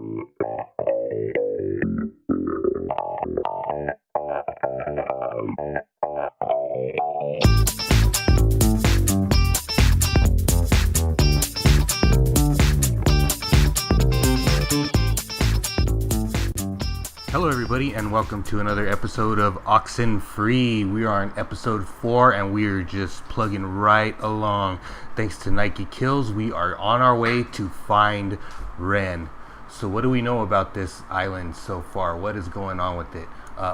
Hello everybody and welcome to another episode of Oxenfree. We are on episode 4 and we are just plugging right along. Thanks to NikeKills, we are on our way to find Ren. So what do we know about this island so far? What is going on with it?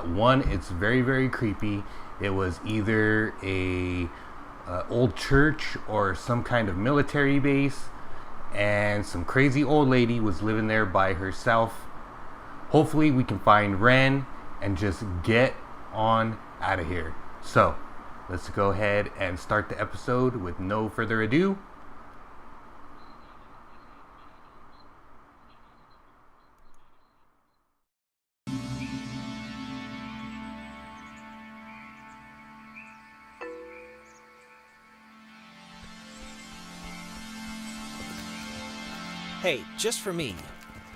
One, it's very, very creepy. It was either a old church or some kind of military base, and some crazy old lady was living there by herself. Hopefully we can find Ren and just get on out of here. So let's go ahead and start the episode with no further ado. Hey, just for me.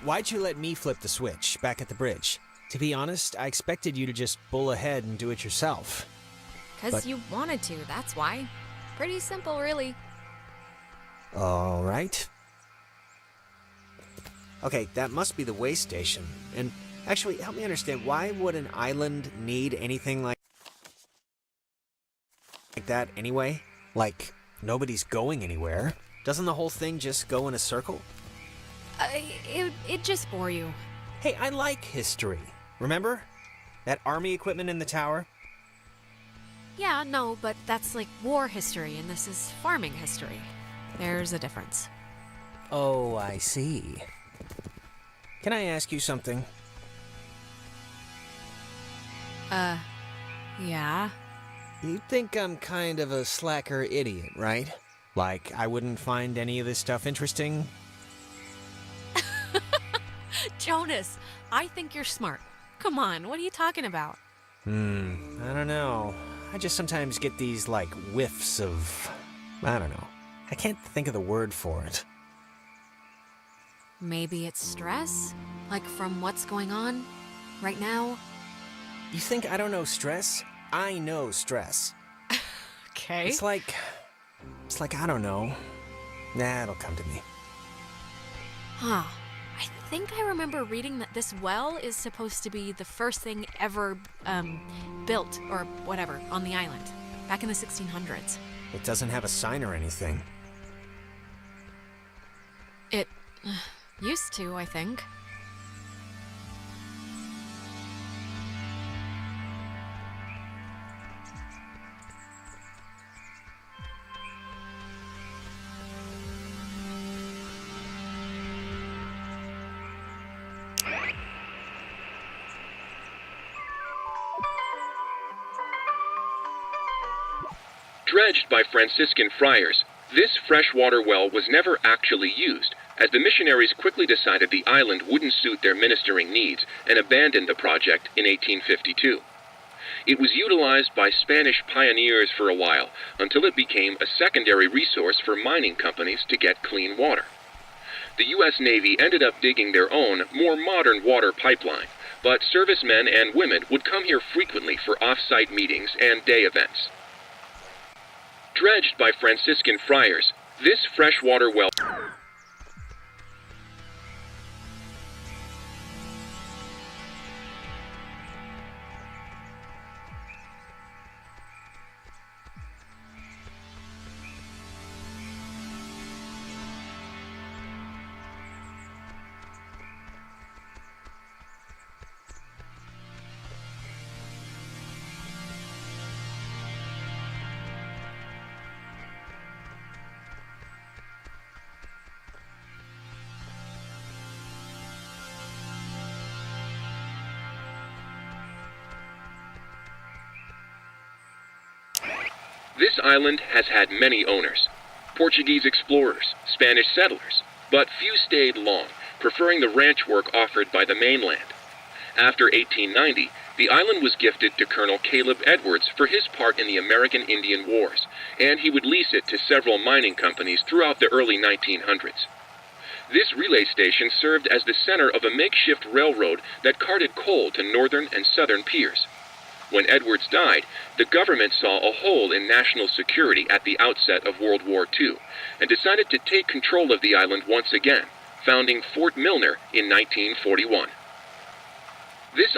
Why'd you let me flip the switch back at the bridge? To be honest, I expected you to just bull ahead and do it yourself. Because you wanted to, that's why. Pretty simple, really. All right. Okay, that must be the way station. And actually, help me understand, why would an island need anything like that anyway? Like, nobody's going anywhere. Doesn't the whole thing just go in a circle? It just bore you. Hey, I like history. Remember? That army equipment in the tower? Yeah, no, but that's like war history, and this is farming history. There's a difference. Oh, I see. Can I ask you something? Yeah? You think I'm kind of a slacker idiot, right? Like, I wouldn't find any of this stuff interesting? Jonas, I think you're smart. Come on, what are you talking about? I don't know. I just sometimes get these, like, whiffs of... I don't know. I can't think of the word for it. Maybe it's stress? Like from what's going on right now? You think I don't know stress? I know stress. Okay. It's like, I don't know. Nah, it'll come to me. Huh. I think I remember reading that this well is supposed to be the first thing ever, built, or whatever, on the island, back in the 1600s. It doesn't have a sign or anything. It used to, I think. Dredged by Franciscan friars, this freshwater well was never actually used, as the missionaries quickly decided the island wouldn't suit their ministering needs and abandoned the project in 1852. It was utilized by Spanish pioneers for a while, until it became a secondary resource for mining companies to get clean water. The U.S. Navy ended up digging their own, more modern water pipeline, but servicemen and women would come here frequently for off-site meetings and day events. Dredged by Franciscan friars, this freshwater well... This island has had many owners. Portuguese explorers, Spanish settlers, but few stayed long, preferring the ranch work offered by the mainland. After 1890, the island was gifted to Colonel Caleb Edwards for his part in the American Indian Wars, and he would lease it to several mining companies throughout the early 1900s. This relay station served as the center of a makeshift railroad that carted coal to northern and southern piers. When Edwards died, the government saw a hole in national security at the outset of World War II and decided to take control of the island once again, founding Fort Milner in 1941. This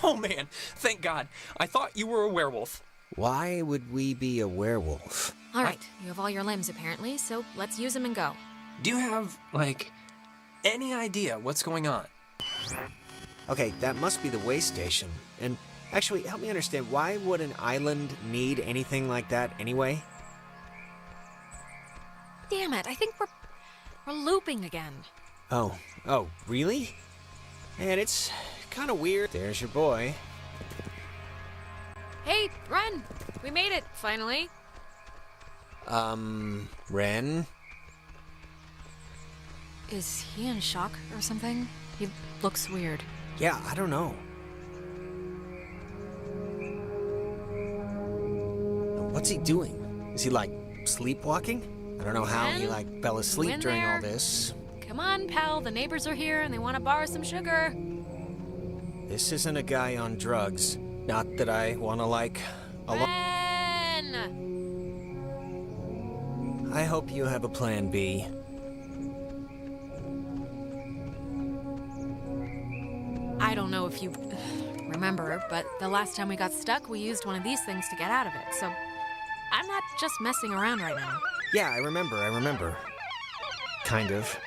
Oh man, thank God. I thought you were a werewolf. Why would we be a werewolf? All right, you have all your limbs apparently, so let's use them and go. Do you have, like, any idea what's going on? Okay, that must be the way station. And actually, help me understand, why would an island need anything like that anyway? Damn it, I think we're looping again. Oh, really? And it's kind of weird. There's your boy. Hey, Ren! We made it, finally. Ren? Is he in shock or something? He looks weird. Yeah, I don't know. What's he doing? Is he, like, sleepwalking? I don't know how he, like, fell asleep in during there? all this. Come on, pal, the neighbors are here and they want to borrow some sugar. This isn't a guy on drugs. Not that I want to, like, Ren! I hope you have a plan B. I don't know if you remember, but the last time we got stuck, we used one of these things to get out of it, so I'm not just messing around right now. Yeah, I remember. Kind of.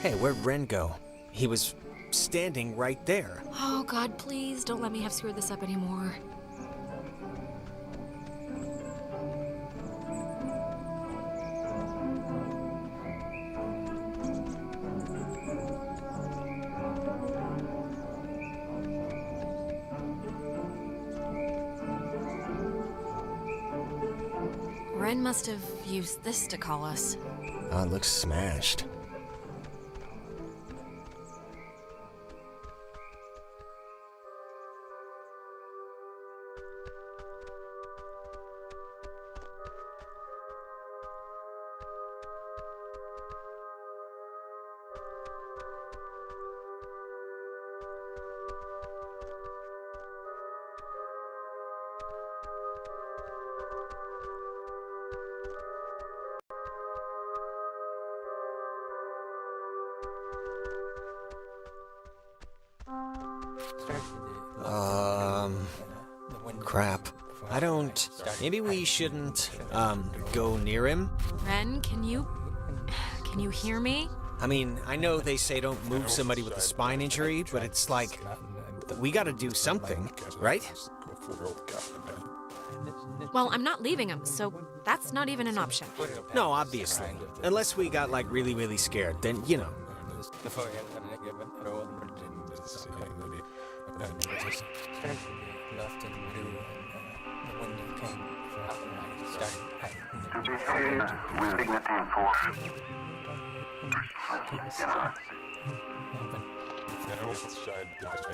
Hey, where'd Ren go? He was standing right there. Oh, God, please don't let me have screwed this up anymore. Ren must have used this to call us. Oh, it looks smashed. Crap. I don't... Maybe we shouldn't, go near him? Ren, can you hear me? I mean, I know they say don't move somebody with a spine injury, but it's like... We gotta do something, right? Well, I'm not leaving him, so that's not even an option. No, obviously. Unless we got, like, really, really scared, then, you know.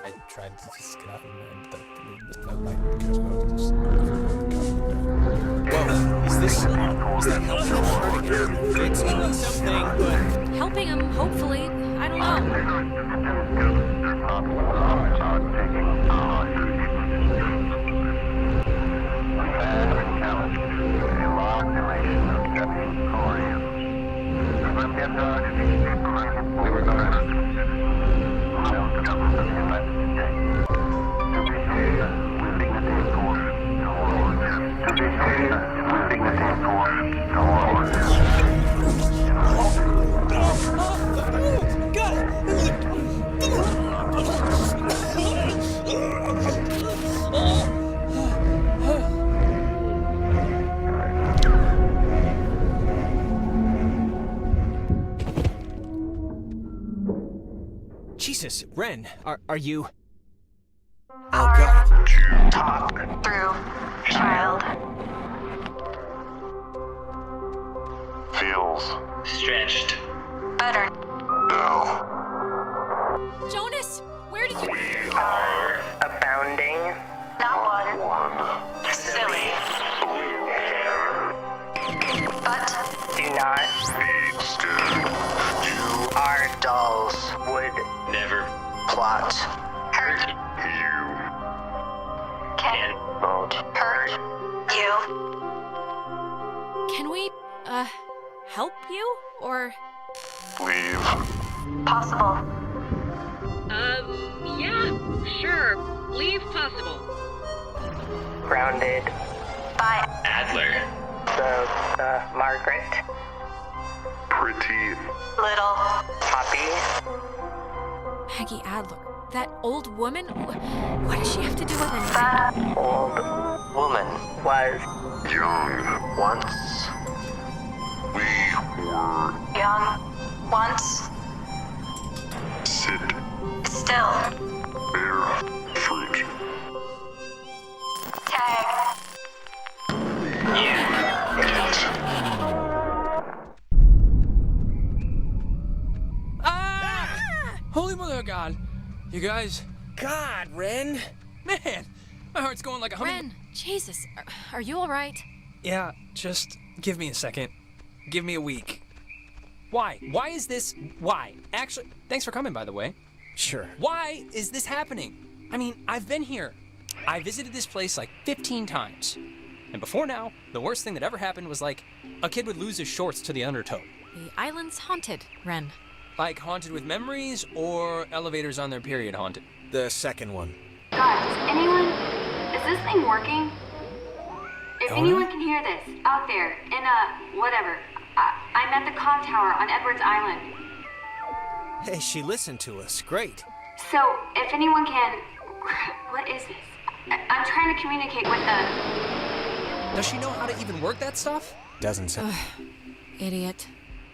I tried to just get out and Whoa, is that helping him or hurting him? It's doing something, but... Helping him, hopefully. I don't know. Jesus, Ren, are you... Oh, Hard God. to talk through, child. Feels Stretched. Better. no. Jonas, where did you... We are abounding. Not one. Silly. Blue hair. But do not. Instead, you Our dolls would never plot. Hurt can not hurt you. Can we, help you? Or... leave. Possible. Yeah, sure. Leave possible. Grounded by Adler. the Margaret. Pretty. Little Poppy. Peggy Adler. That old woman? What does she have to do with anything? That old woman was Young. once We were young, once, sit still. bear fruit. Tag. Holy mother of God. You guys, God, Ren. man, my heart's going like a humming... Ren, Jesus, are you alright? Yeah, just give me a second. Give me a week. Why? Why is this... Why? Actually, thanks for coming, by the way. Sure. Why is this happening? I mean, I've been here. I visited this place like 15 times. And before now, the worst thing that ever happened was like a kid would lose his shorts to the undertow. The island's haunted, Ren. Like haunted with memories or elevators on their period haunted? The second one. Guys, is this thing working? If Nona? anyone can hear this, out there, in whatever, I'm at the comm tower on Edwards Island. Hey, she listened to us. Great. So, if anyone can, what is this? I'm trying to communicate with the... Does she know how to even work that stuff? Doesn't sound... Idiot.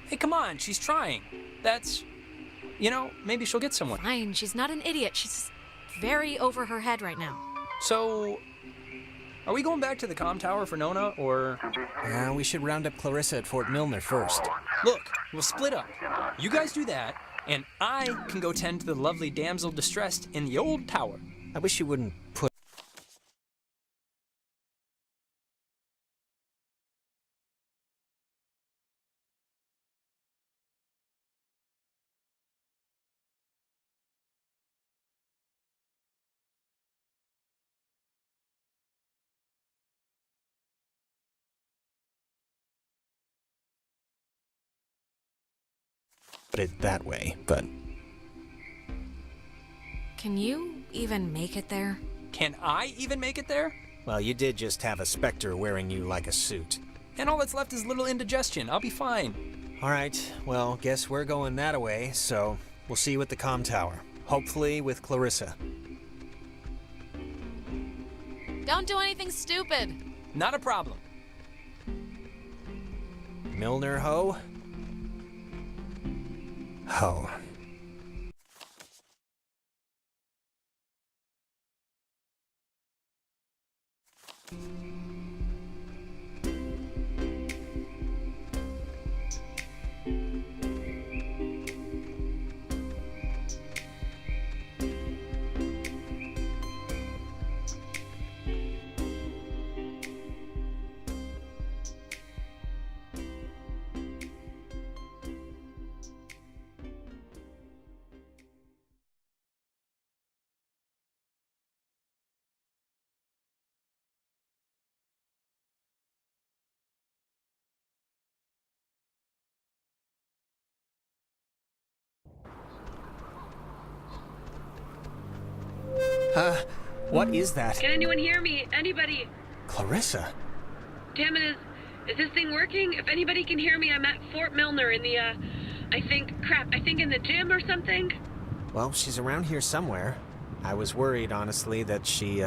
Hey, come on, she's trying. That's... You know, maybe she'll get somewhere. Fine, she's not an idiot. She's very over her head right now. So, are we going back to the comm tower for Nona, or... we should round up Clarissa at Fort Milner first. Look, we'll split up. You guys do that, and I can go tend to the lovely damsel distressed in the old tower. I wish you wouldn't put... it that way, but... Can you even make it there? Can I even make it there? Well, you did just have a specter wearing you like a suit. And all that's left is little indigestion. I'll be fine. All right, well, guess we're going that way, so we'll see you at the comm tower. Hopefully with Clarissa. Don't do anything stupid. Not a problem. Milner ho? Ho. What is that? Can anyone hear me? Anybody? Clarissa? Damn it, is this thing working? If anybody can hear me, I'm at Fort Milner in the, I think in the gym or something? Well, she's around here somewhere. I was worried, honestly, that she,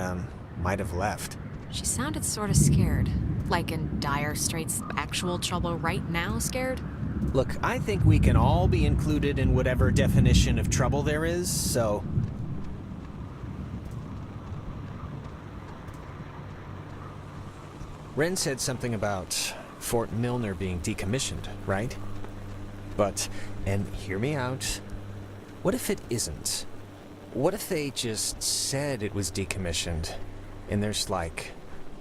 might have left. She sounded sort of scared. Like in dire straits, actual trouble right now scared? Look, I think we can all be included in whatever definition of trouble there is, so... Ren said something about Fort Milner being decommissioned, right? But, and hear me out, what if it isn't? What if they just said it was decommissioned, and there's, like,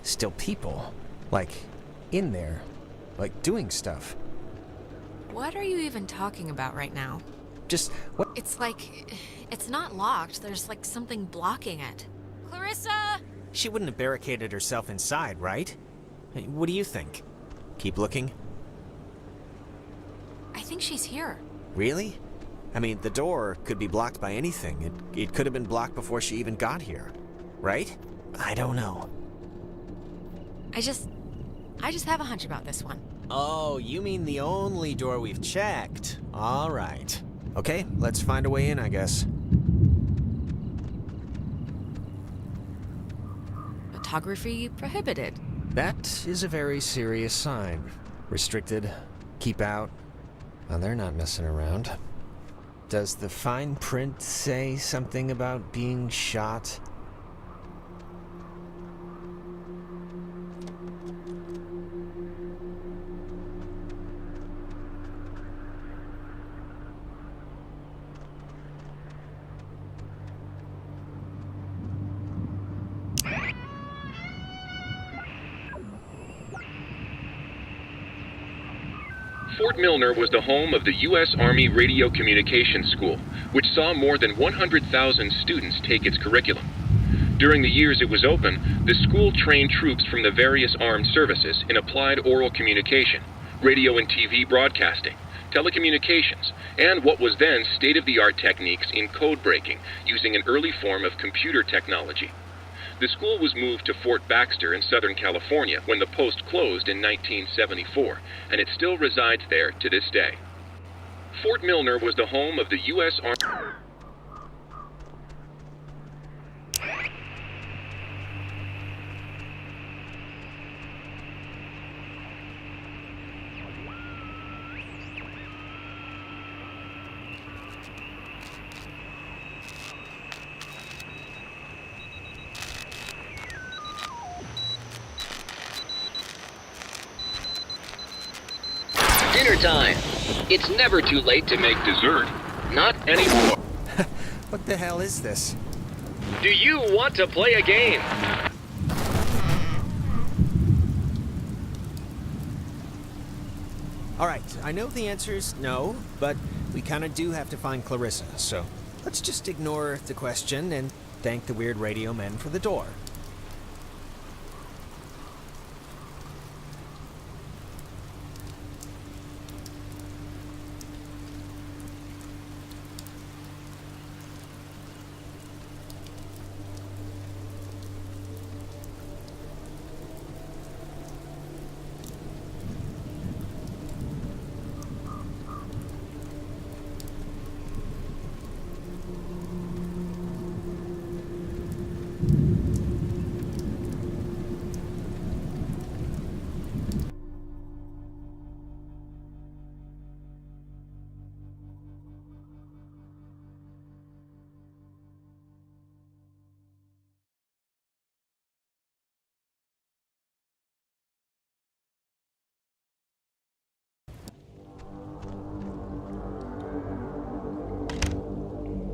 still people, like, in there, like, doing stuff? What are you even talking about right now? Just, what? It's like, it's not locked. There's like something blocking it. Clarissa! She wouldn't have barricaded herself inside, right? Hey, what do you think? Keep looking? I think she's here. Really? I mean, the door could be blocked by anything. It could have been blocked before she even got here, right? I don't know. I just have a hunch about this one. Oh, you mean the only door we've checked. All right. Okay, let's find a way in, I guess. Photography prohibited. That is a very serious sign. Restricted, keep out. Well, they're not messing around. Does the fine print say something about being shot? Fort Milner was the home of the U.S. Army Radio Communications School, which saw more than 100,000 students take its curriculum. During the years it was open, the school trained troops from the various armed services in applied oral communication, radio and TV broadcasting, telecommunications, and what was then state-of-the-art techniques in code breaking using an early form of computer technology. The school was moved to Fort Baxter in Southern California when the post closed in 1974, and it still resides there to this day. Fort Milner was the home of the U.S. Army. Dinner time. It's never too late to make dessert. Not anymore. What the hell is this? Do you want to play a game? Alright, I know the answer is no, but we kinda do have to find Clarissa, so let's just ignore the question and thank the weird radio men for the door.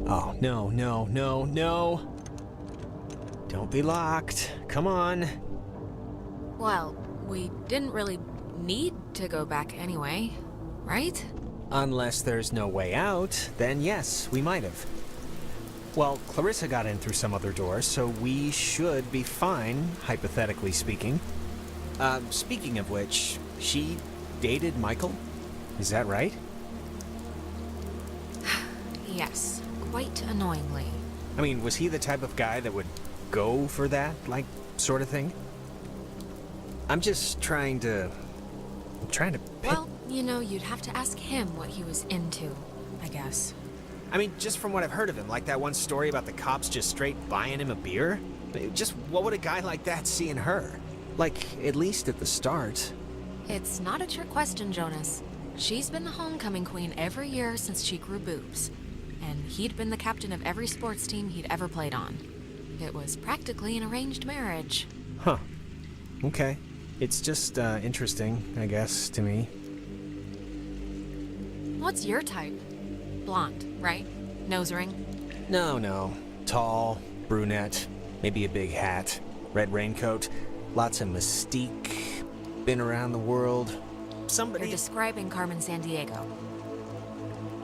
Oh, no, no, no, no. Don't be locked. Come on. Well, we didn't really need to go back anyway, right? Unless there's no way out, then yes, we might have. Well, Clarissa got in through some other door, so we should be fine, hypothetically speaking. Speaking of which, she dated Michael? Is that right? Yes, quite annoyingly. I mean, was he the type of guy that would go for that, like, sort of thing? I'm just trying to Well, you know, you'd have to ask him what he was into, I guess. I mean, just from what I've heard of him, like that one story about the cops just straight buying him a beer? Just what would a guy like that see in her? Like, at least at the start. It's not a trick question, Jonas. She's been the homecoming queen every year since she grew boobs. And he'd been the captain of every sports team he'd ever played on. It was practically an arranged marriage. Huh. Okay. It's just interesting, I guess, to me. What's your type? Blonde, right? Nose ring? No. Tall, brunette, maybe a big hat, red raincoat, lots of mystique, been around the world. Somebody... You're describing Carmen Sandiego.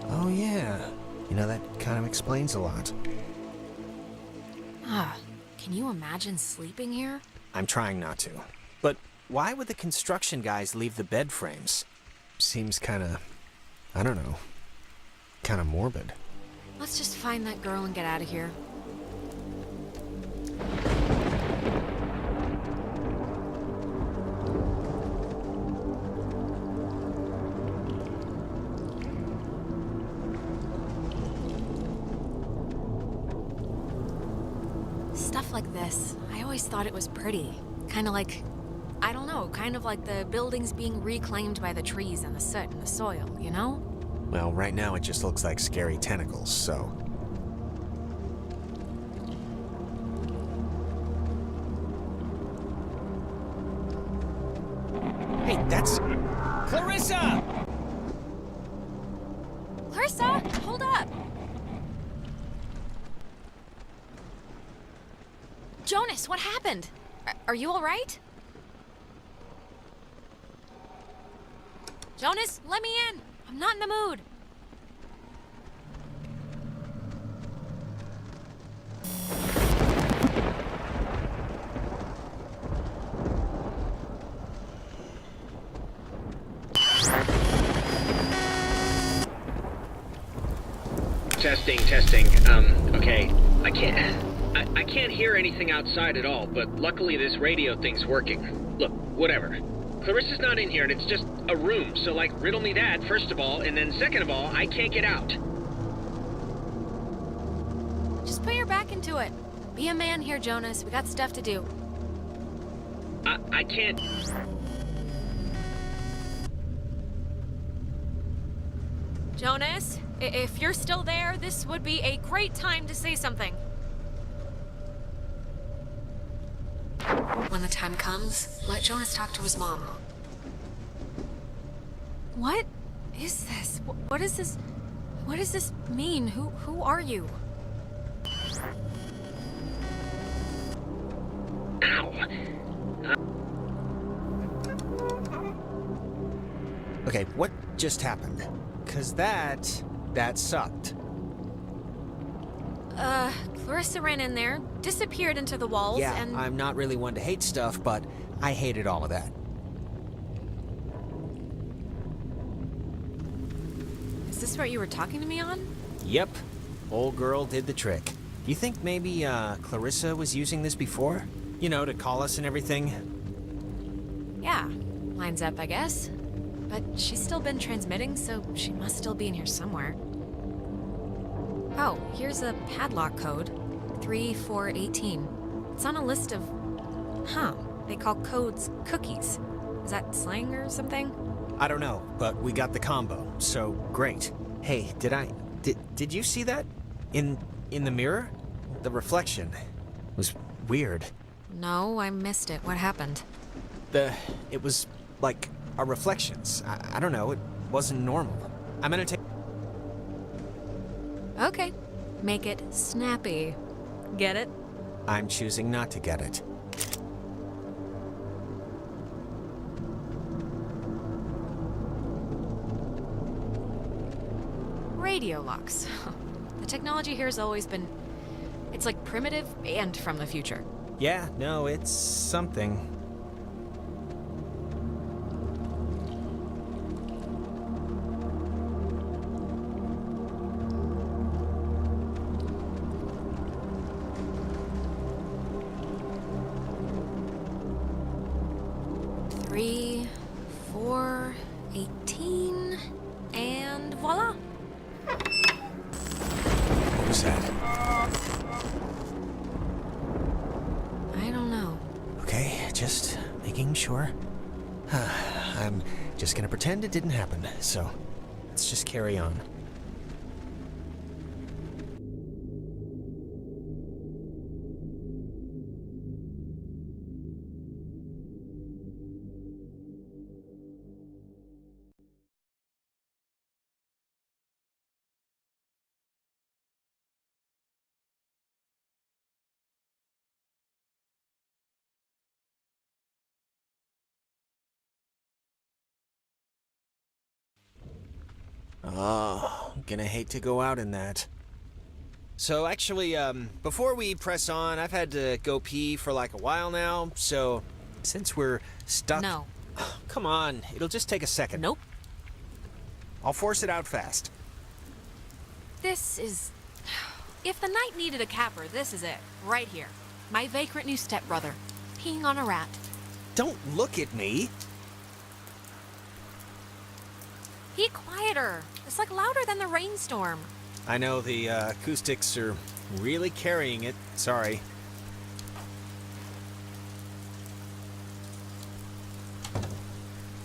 Oh, yeah. You know, that kind of explains a lot. Can you imagine sleeping here? I'm trying not to. But why would the construction guys leave the bed frames? Seems kind of, I don't know, kind of morbid. Let's just find that girl and get out of here. Stuff like this, I always thought it was pretty. Kind of like, I don't know, kind of like the buildings being reclaimed by the trees and the soot and the soil, you know? Well, right now it just looks like scary tentacles, so... Hey, that's... Clarissa! Clarissa, hold up! Jonas, what happened? Are you all right? Jonas, let me in! I'm not in the mood. Testing. Okay. I can't hear anything outside at all, but luckily this radio thing's working. Look, whatever. Clarissa's not in here, and it's just a room, so, like, riddle me that, first of all, and then second of all, I can't get out. Just put your back into it. Be a man here, Jonas. We got stuff to do. I can't... Jonas, if you're still there, this would be a great time to say something. When the time comes, let Jonas talk to his mom. What is this? What is this? What does this mean? Who are you? Ow. Okay, what just happened? 'Cause that sucked. Clarissa ran in there, disappeared into the walls, Yeah, and... I'm not really one to hate stuff, but I hated all of that. Is this what you were talking to me on? Yep. Old girl did the trick. You think maybe, Clarissa was using this before? You know, to call us and everything? Yeah, lines up, I guess. But she's still been transmitting, so she must still be in here somewhere. Oh, here's a padlock code. 3418. It's on a list of... Huh, they call codes cookies. Is that slang or something? I don't know, but we got the combo, so great. Hey, did you see that? In the mirror? The reflection was weird. No, I missed it. What happened? It was like our reflections. I don't know, it wasn't normal. I'm gonna take... Okay, make it snappy. Get it? I'm choosing not to get it. Radio locks. The technology here has always been... It's like primitive and from the future. Yeah, no, it's something. Three, 4, 18, and voila! What was that? I don't know. Okay, just making sure. I'm just gonna pretend it didn't happen, so let's just carry on. Oh, gonna hate to go out in that. So actually, before we press on, I've had to go pee for like a while now, so since we're stuck... No. Come on, it'll just take a second. Nope. I'll force it out fast. This is... If the night needed a capper, this is it. Right here. My vagrant new stepbrother. Peeing on a rat. Don't look at me! Be quieter. It's like louder than the rainstorm. I know the acoustics are really carrying it. Sorry.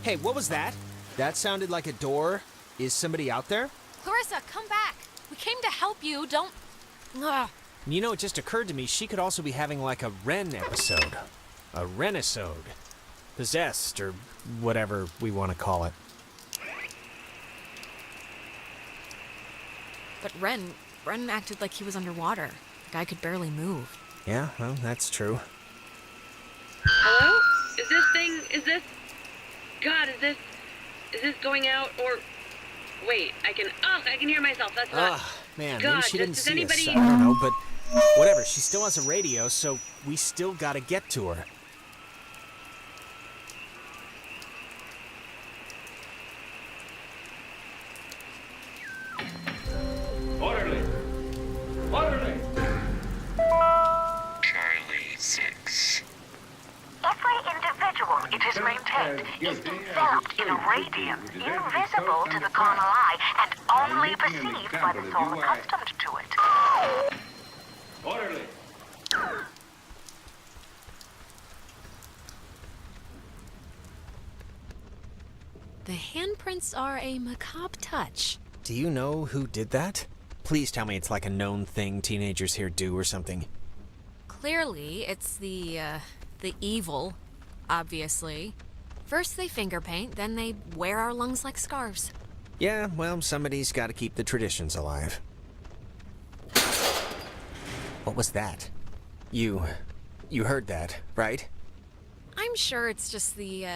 Hey, what was that? That sounded like a door. Is somebody out there? Clarissa, come back. We came to help you. Don't... Ugh. You know, it just occurred to me she could also be having like a Ren episode. A Renisode. Possessed, or whatever we want to call it. But Ren acted like he was underwater. The guy could barely move. Yeah, well, that's true. Hello? Is this going out, or... Wait, I can hear myself, that's not... Man, God, maybe she didn't does see anybody... us. I don't know, but whatever, she still has a radio, so we still gotta get to her. Orderly! Orderly! Charlie 6. Every individual it is maintained is enveloped in a radium invisible to the carnal eye and only perceived by the soul accustomed to it. Orderly! The handprints are a macabre touch. Do you know who did that? Please tell me it's like a known thing teenagers here do or something. Clearly, it's the evil, obviously. First they finger paint, then they wear our lungs like scarves. Yeah, well, somebody's gotta keep the traditions alive. What was that? You heard that, right? I'm sure it's just the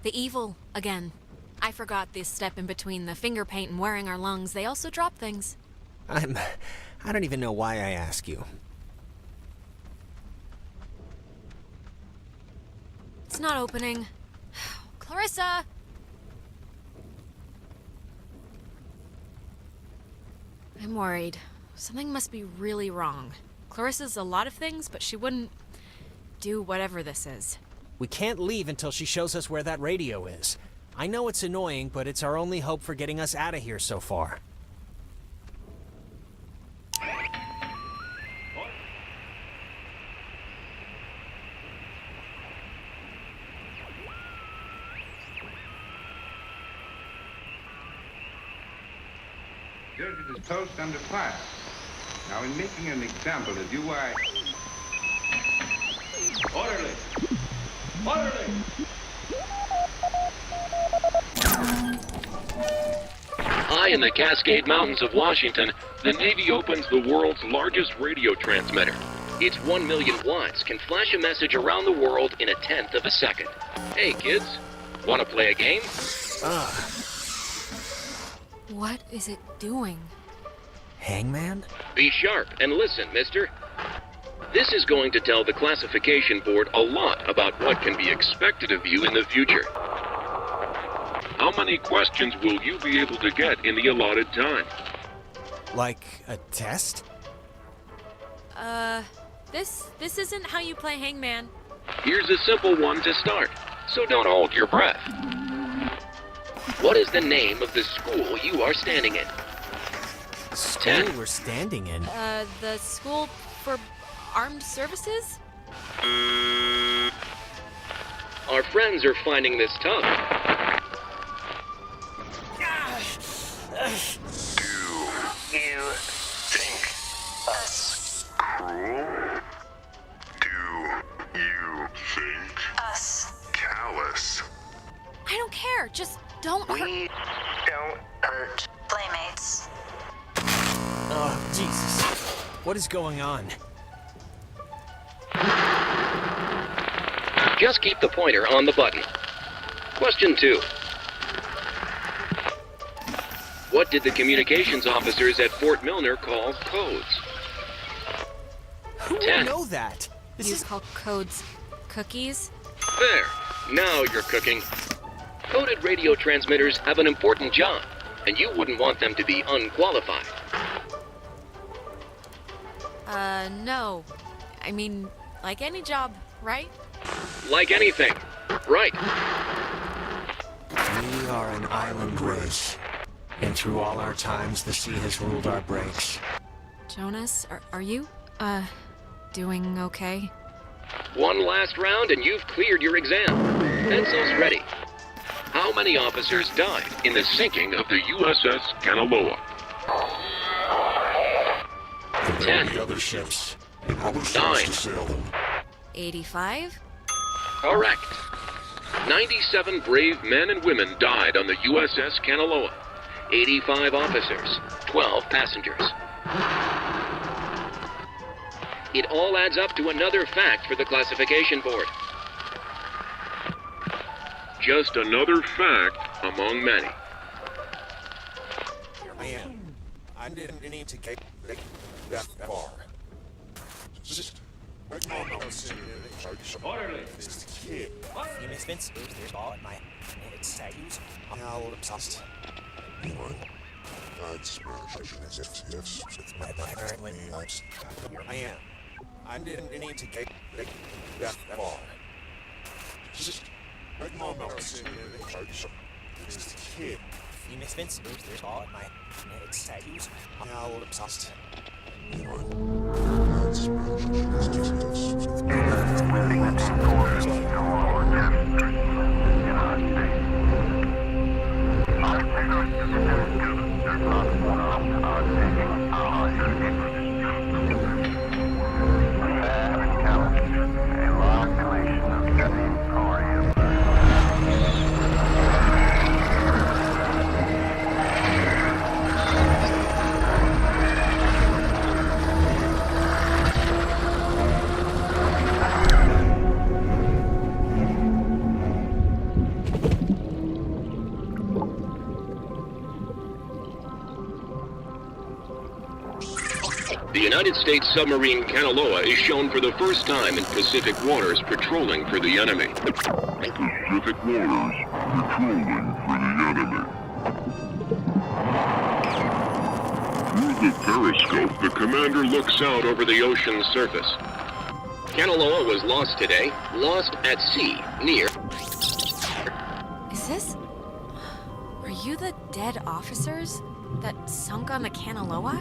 evil again. I forgot this step in between the finger paint and wearing our lungs. They also drop things. I don't even know why I ask you. It's not opening. Clarissa! I'm worried. Something must be really wrong. Clarissa's a lot of things, but she wouldn't do whatever this is. We can't leave until she shows us where that radio is. I know it's annoying, but it's our only hope for getting us out of here so far. Judge is toast under fire. Now, in making an example of you, I... Orderly! Orderly! High in the Cascade Mountains of Washington, the Navy opens the world's largest radio transmitter. Its 1 million watts can flash a message around the world in a tenth of a second. Hey, kids, want to play a game? What is it doing? Hangman? Be sharp and listen, mister. This is going to tell the classification board a lot about what can be expected of you in the future. How many questions will you be able to get in the allotted time? Like a test? This isn't how you play Hangman. Here's a simple one to start, so don't hold your breath. What is the name of the school you are standing in? School we're standing in? The School for Armed Services? Our friends are finding this tough. you think us cruel? Do you think us callous? I don't care. Just don't hurt. We don't hurt playmates. Oh, Jesus. What is going on? Just keep the pointer on the button. Question 2. What did the communications officers at Fort Milner call codes? Who will 10. know that? You call codes cookies? There. Now you're cooking. Coded radio transmitters have an important job, and you wouldn't want them to be unqualified. No. I mean, like any job, right? Like anything. Right. We are an island race, and through all our times, the sea has ruled our breaks. Jonas, are you, doing okay? One last round and you've cleared your exam. Pencils ready. How many officers died in the sinking of the USS Kanaloa? 10. The other ships. 9. 85? Correct. 97 brave men and women died on the USS Kanaloa. 85 officers, 12 passengers. It all adds up to another fact for the classification board. Just another fact among many. I am. I didn't need to get that far. Just orderly. This kid. You miss Vince? There's all in my head's tattoos. Now obsessed. You know, I'd smash if My back when I am. I didn't need to get that far. Just this kid. you miss Vince? There's all in my head's tattoos. Now obsessed. You know, I'd The United States submarine Kanaloa is shown for the first time in Pacific waters patrolling for the enemy. Pacific waters patrolling for the enemy. Through the periscope, The commander looks out over the ocean's surface. Kanaloa was lost today, lost at sea, near... Is this... Are you the dead officers that sunk on the Kanaloa?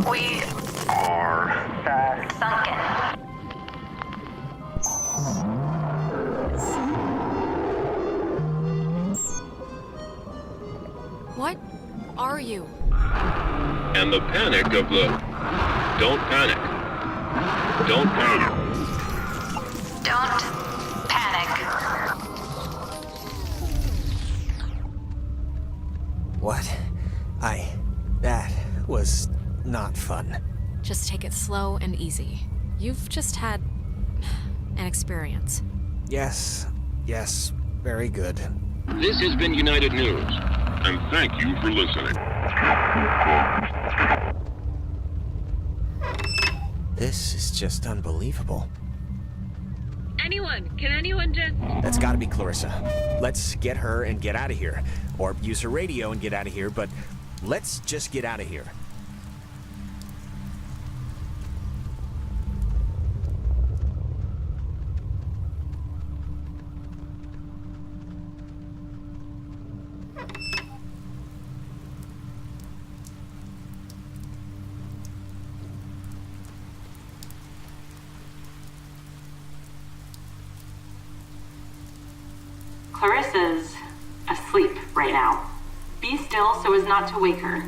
We are sunken. What are you? And the panic of the... Don't panic. Don't panic. Don't panic. What? That was not fun. Just take it slow and easy. You've just had an experience. Yes, very good. This has been United News, and thank you for listening. This is just unbelievable. Can anyone just... That's gotta be Clarissa. Let's get her and get out of here. Or use her radio and get out of here, but let's just get out of here. Clarissa's asleep right now. Be still so as not to wake her.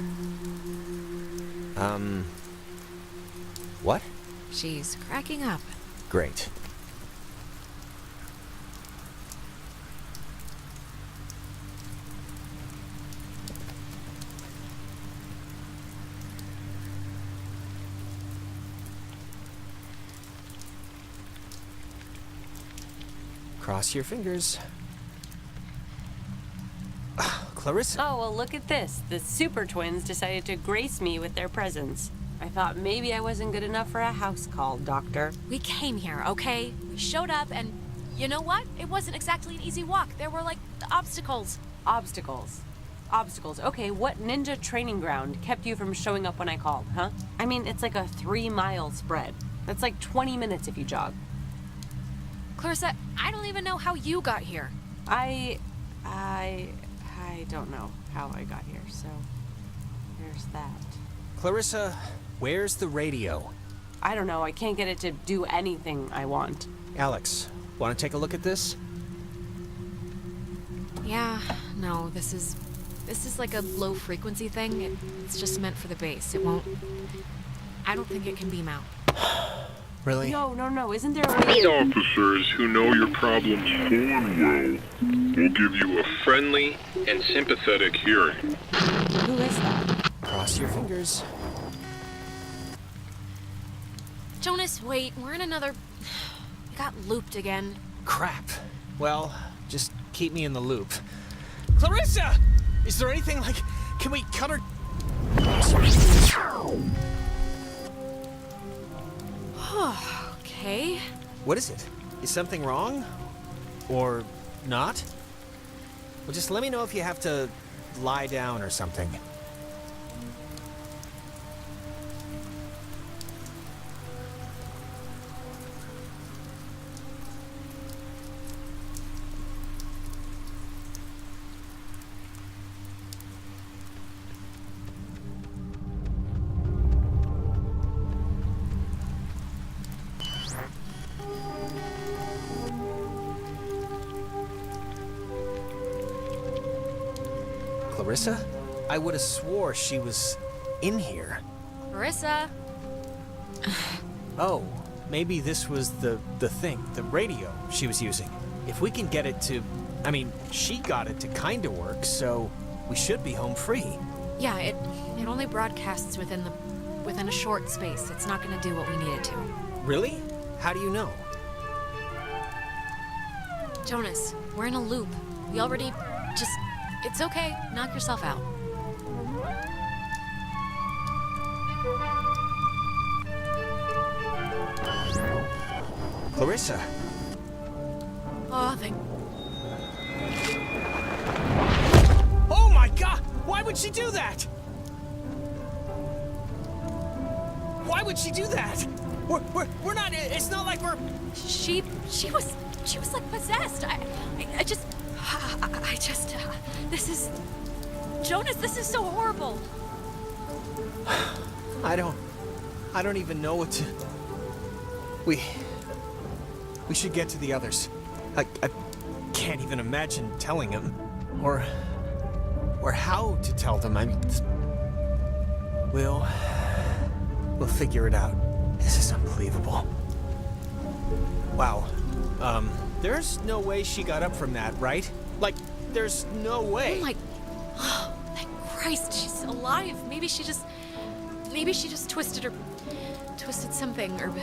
What? She's cracking up. Great. Cross your fingers. Clarissa. Oh, well, look at this. The super twins decided to grace me with their presence. I thought maybe I wasn't good enough for a house call, Doctor. We came here, okay? We showed up, and you know what? It wasn't exactly an easy walk. There were, like, obstacles. Obstacles. Obstacles. Okay, what ninja training ground kept you from showing up when I called, huh? I mean, it's like a 3-mile spread. That's like 20 minutes if you jog. Clarissa, I don't even know how you got here. I don't know how I got here, so there's that. Clarissa, where's the radio? I don't know. I can't get it to do anything I want. Alex, want to take a look at this? Yeah, no, this is like a low frequency thing. It's just meant for the bass. It won't... I don't think it can beam out. Really? No. Isn't there a way... The officers who know your problems full and well will give you a friendly and sympathetic hearing. Who is that? Cross your fingers. Jonas, wait. We're in another... We got looped again. Crap. Well, just keep me in the loop. Clarissa! Is there anything like... Can we cut her... Okay. What is it? Is something wrong? Or not? Well, just let me know if you have to lie down or something. Clarissa? I would have swore she was in here. Clarissa? Oh, maybe this was the thing, the radio she was using. If we can get it to... I mean, she got it to kind of work, so we should be home free. Yeah, it only broadcasts within a short space. It's not gonna do what we need it to. Really? How do you know? Jonas, we're in a loop. We already just... It's okay. Knock yourself out. Clarissa. Oh, thank... Oh my god! Why would she do that? Why would she do that? We're not... It's not like we're... She was like possessed. This is... Jonas, this is so horrible. I don't even know what to... We should get to the others. I can't even imagine telling them. Or how to tell them. I mean... We'll figure it out. This is unbelievable. Wow. There's no way she got up from that, right? Like, there's no way. Oh my... Thank Christ, she's alive. Maybe she just twisted something, or...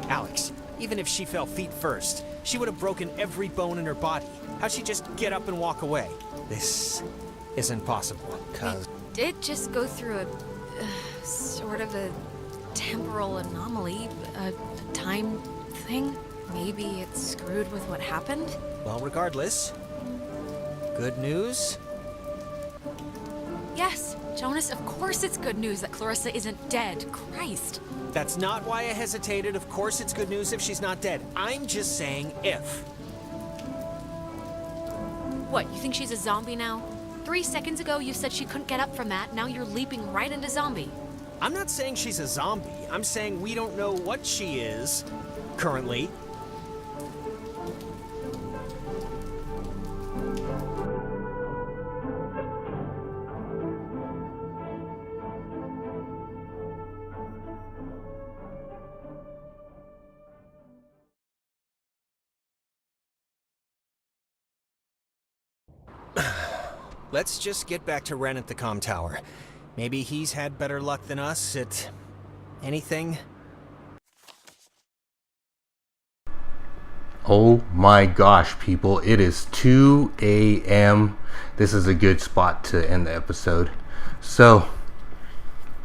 Alex, even if she fell feet first, she would have broken every bone in her body. How'd she just get up and walk away? This isn't possible, cause... We did just go through a... sort of a temporal anomaly, a time thing. Maybe it's screwed with what happened? Well, regardless, good news? Yes, Jonas, of course it's good news that Clarissa isn't dead. Christ. That's not why I hesitated. Of course it's good news if she's not dead. I'm just saying if. What, you think she's a zombie now? 3 seconds ago you said she couldn't get up from that, now you're leaping right into zombie. I'm not saying she's a zombie. I'm saying we don't know what she is, currently. let's just get back to Ren at the comm tower. Maybe he's had better luck than us at anything. Oh my gosh, people, it is 2 a.m. This is a good spot to end the episode. So,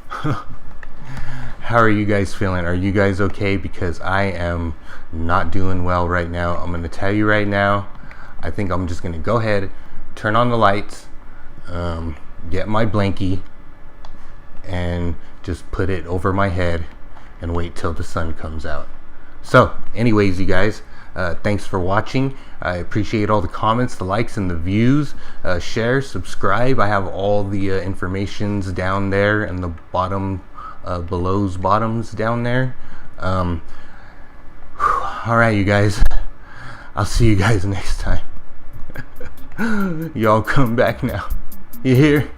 how are you guys feeling? Are you guys okay? Because I am not doing well right now. I'm going to tell you right now, I think I'm just going to go ahead, turn on the lights, get my blankie, and just put it over my head and wait till the sun comes out. So, anyways, you guys, thanks for watching. I appreciate all the comments, the likes, and the views. Share, subscribe. I have all the informations down there in the bottom, below's bottoms down there. All right, you guys. I'll see you guys next time. Y'all come back now. You hear?